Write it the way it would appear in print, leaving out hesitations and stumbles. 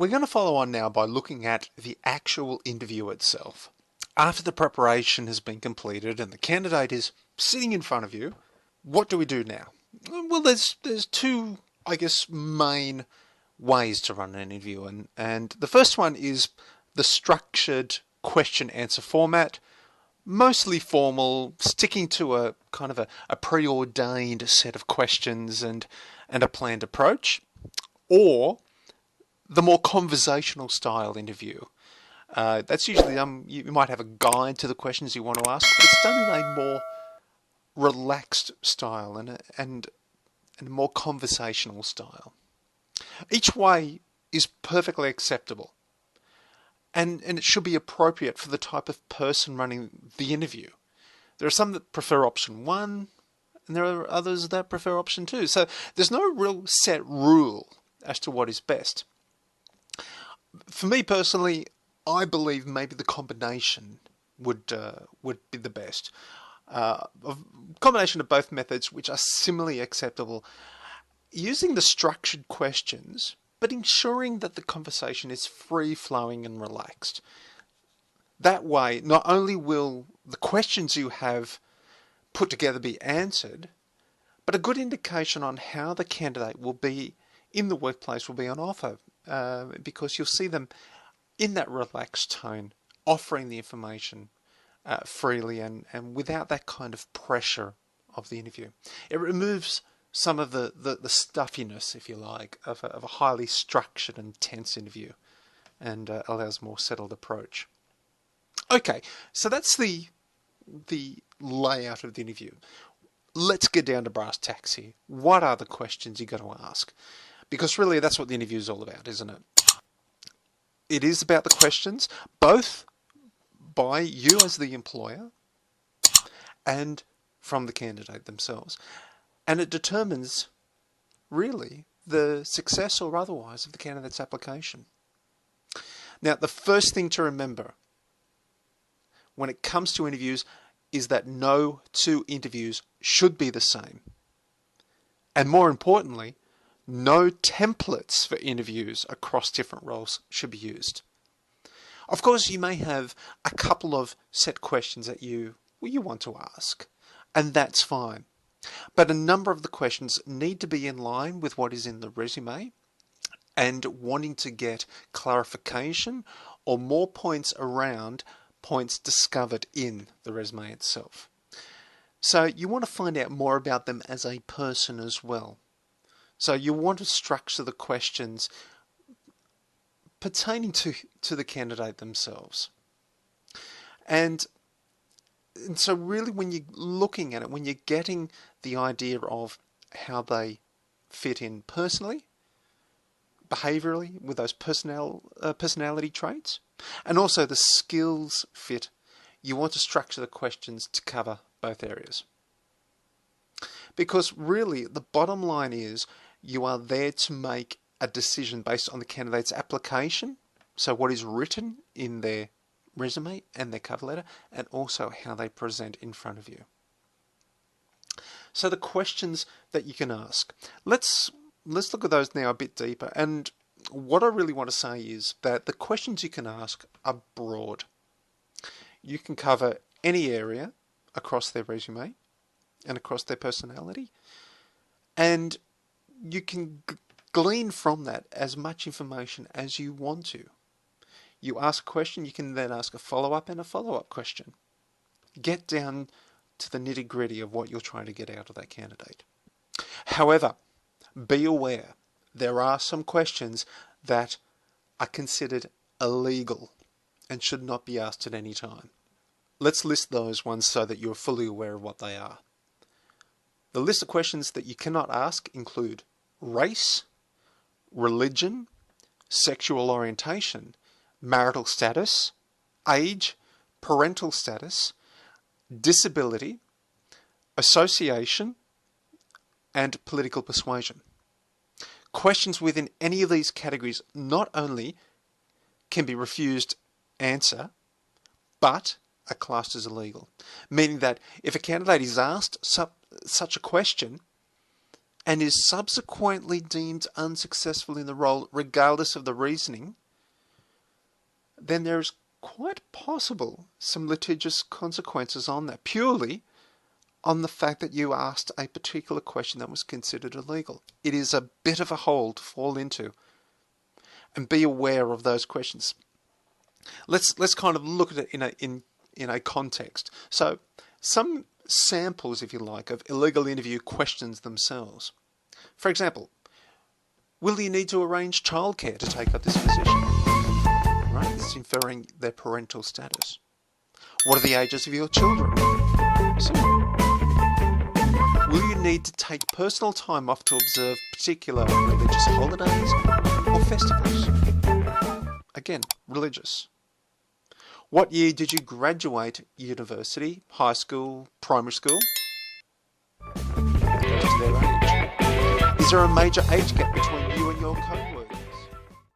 We're going to follow on now by looking at the actual interview itself. After the preparation has been completed and the candidate is sitting in front of you, what do we do now? Well, there's two, main ways to run an interview, and the first one is the structured question-answer format, mostly formal, sticking to a kind of a preordained set of questions and a planned approach, or the more conversational style interview. That's usually you might have a guide to the questions you want to ask, but it's done in a more relaxed style and a more conversational style. Each way is perfectly acceptable, and it should be appropriate for the type of person running the interview. There are some that prefer option 1, and there are others that prefer option 2. So there's no real set rule as to what is best. For me personally, I believe maybe the combination would be the best. A combination of both methods, which are similarly acceptable, using the structured questions, but ensuring that the conversation is free-flowing and relaxed. That way, not only will the questions you have put together be answered, but a good indication on how the candidate will be in the workplace will be on offer, because you'll see them in that relaxed tone, offering the information freely and without that kind of pressure of the interview. It removes some of the stuffiness, if you like, of a highly structured and tense interview, and allows a more settled approach. Okay, so that's the layout of the interview. Let's get down to brass tacks here. What are the questions you're going to ask? Because really that's what the interview is all about, isn't it? It is about the questions, both by you as the employer and from the candidate themselves. And it determines, really, the success or otherwise of the candidate's application. Now, the first thing to remember when it comes to interviews is that no two interviews should be the same. And more importantly, no templates for interviews across different roles should be used. Of course, you may have a couple of set questions that you want to ask, and that's fine. But a number of the questions need to be in line with what is in the resume and wanting to get clarification or more points around points discovered in the resume itself. So you want to find out more about them as a person as well. So you want to structure the questions pertaining to the candidate themselves. And so really when you're looking at it, when you're getting the idea of how they fit in personally, behaviourally, with those personality traits, and also the skills fit, you want to structure the questions to cover both areas. Because really the bottom line is you are there to make a decision based on the candidate's application, so what is written in their resume and their cover letter, and also how they present in front of you. So the questions that you can ask. Let's look at those now a bit deeper. And what I really want to say is that the questions you can ask are broad. You can cover any area across their resume and across their personality, and you can glean from that as much information as you want to. You ask a question, you can then ask a follow-up and a follow-up question. Get down to the nitty-gritty of what you're trying to get out of that candidate. However, be aware, there are some questions that are considered illegal and should not be asked at any time. Let's list those ones so that you're fully aware of what they are. The list of questions that you cannot ask include race, religion, sexual orientation, marital status, age, parental status, disability, association, and political persuasion. Questions within any of these categories not only can be refused answer, but are classed as illegal. Meaning that if a candidate is asked such a question and is subsequently deemed unsuccessful in the role regardless of the reasoning, then there is quite possible some litigious consequences on that, purely on the fact that you asked a particular question that was considered illegal. It is a bit of a hole to fall into, and be aware of those questions. Let's kind of look at it in a context. So, some samples, if you like, of illegal interview questions themselves. For example, will you need to arrange childcare to take up this position? Right? This is inferring their parental status. What are the ages of your children? Similar. Will you need to take personal time off to observe particular religious holidays or festivals? Again, religious. What year did you graduate university, high school, primary school? That goes to their age. Is there a major age gap between you and your co-workers?